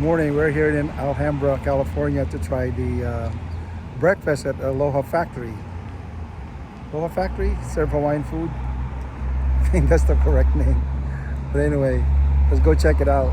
morning. We're here in Alhambra, California to try the breakfast at Aloha Factory. Aloha Factory serve Hawaiian food. I think that's the correct name. But anyway, let's go check it out.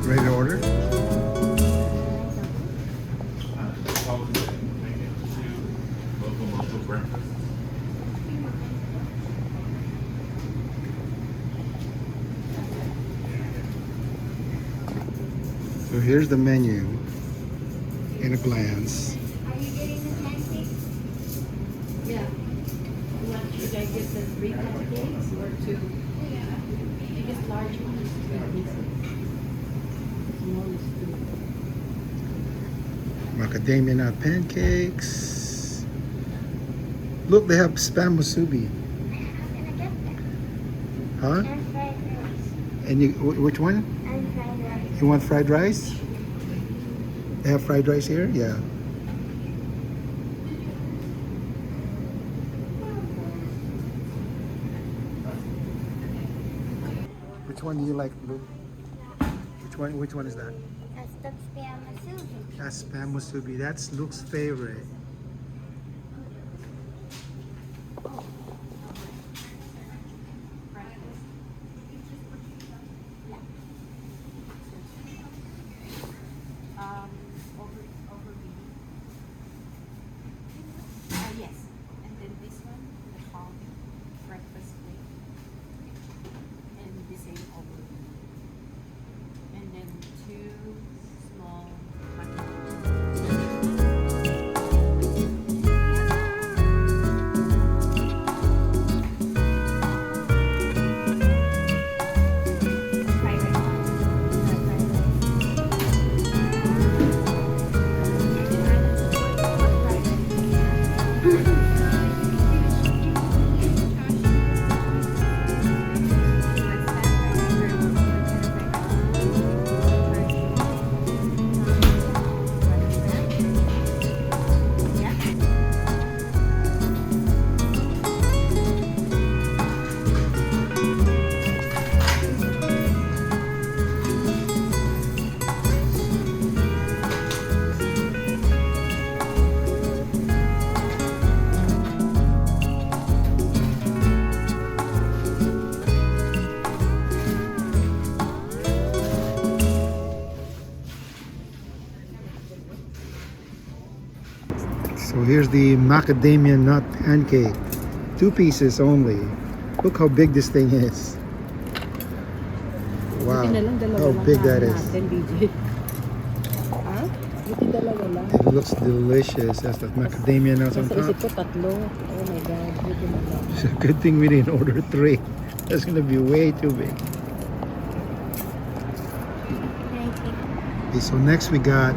Ready to order? So here's the menu in a glance. Are you getting the pancakes? Yeah. Should I get the 3 pancakes or 2? Yeah. Biggest large one is 3 pieces. Small is 2. Macadamia Nut Pancakes. Look, they have spam musubi. I'm gonna get that. Huh? And fried rice. And you, which one? And fried rice. You want fried rice? They have fried rice here? Yeah. Which one do you like, Luke? Which one is that? That's the spam musubi. That's spam musubi. That's Luke's favorite. Yes. And then this one, the Kalbi breakfast plate. And the same over. And then 2 small Fried rice. So here's the Macadamia Nut Pancake. 2 pieces only. Look how big this thing is. Wow, how big that is. Ha? Buti dalawa lang. It looks delicious. That's the macadamia nuts on Nasa top. isip ko 3. Oh my God. Buti na lang. It's a good thing we didn't order 3. That's gonna be way too big. Okay, so next we got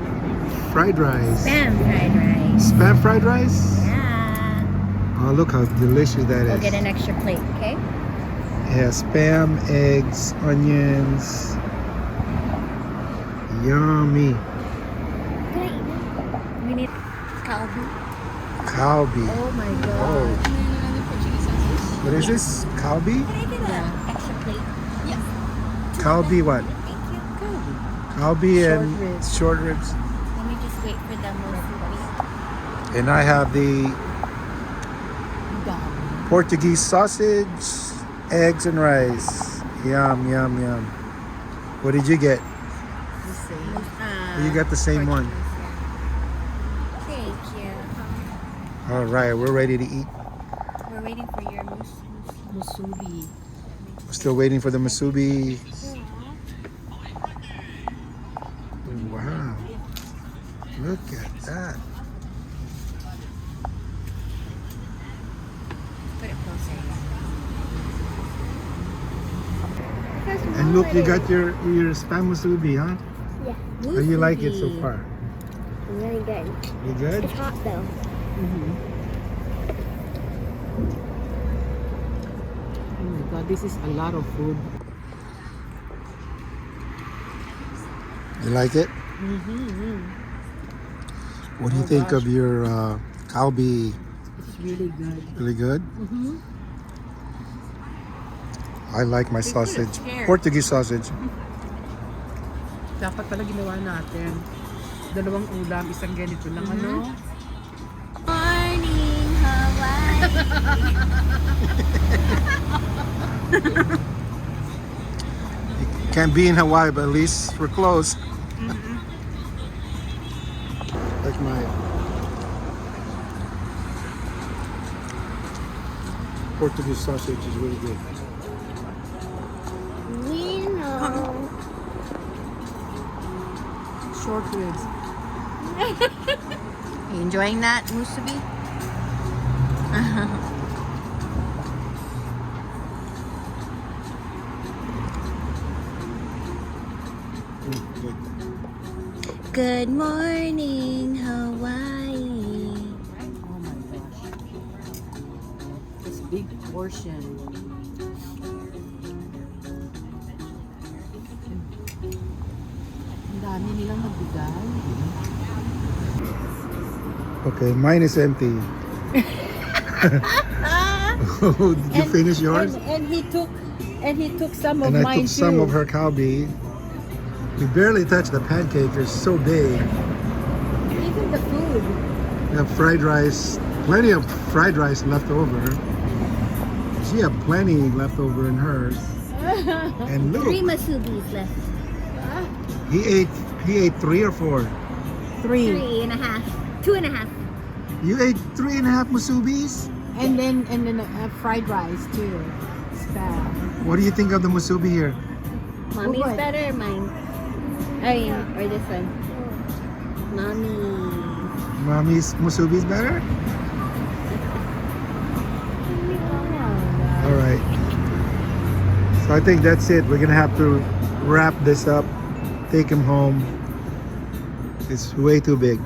fried rice. Spam fried rice. Spam fried rice? Yeah. Oh, look how delicious that We'll is. get an extra plate, okay? It has spam, eggs, onions. Yummy. Can I eat it? We need Kalbi. Kalbi. Oh my God. Oh. What is this? Kalbi? Can I get an extra plate? Yes. Kalbi what? Thank you. Kalbi Short and ribs. short ribs. Let me just wait for the musubi. And I have the Dami. Portuguese sausage, eggs and rice. Yum, yum, yum. What did you get? The same. You got the same one. All right, we're ready to eat. We're waiting for your musubi. We're still waiting for the musubi. Wow. Look at that. Put it closer. And look, you got your spam musubi, huh? Yeah. How do you like it so far? Really good. You good? It's hot though. Oh my god, this is a lot of food. You like it? What do you think of your Kalbi? It's really good. Really good? I like my sausage. scared. Portuguese sausage. Dapat pala ginawa natin. Dalawang ulam, isang ganito lang, ano? Morning, Hawaii. Can't be in Hawaii, but at least we're close. Like my Portuguese sausage is really good. We know. Short ribs. You enjoying that, Musubi? Good. Good morning, Hawaii. Oh my gosh. This big portion. Ang dami nilang magbigay. Okay, mine is empty. Did you finish yours? And he took some of And I mine took some too. of her Kalbi. We barely touched the pancake. They're so big. Even the food. We have fried rice, plenty of fried rice left over. She had plenty left over in hers. And look, 3 Musubis left. he ate 3 or 4. 3. 3.5. 2.5. You ate 3.5 musubis? And then fried rice too. Spam. What do you think of the musubi here? Mommy's What? better or mine? I mean, or this one? Mommy. Mommy's musubi is better? All right. So I think that's it. We're gonna have to wrap this up, take him home. It's way too big.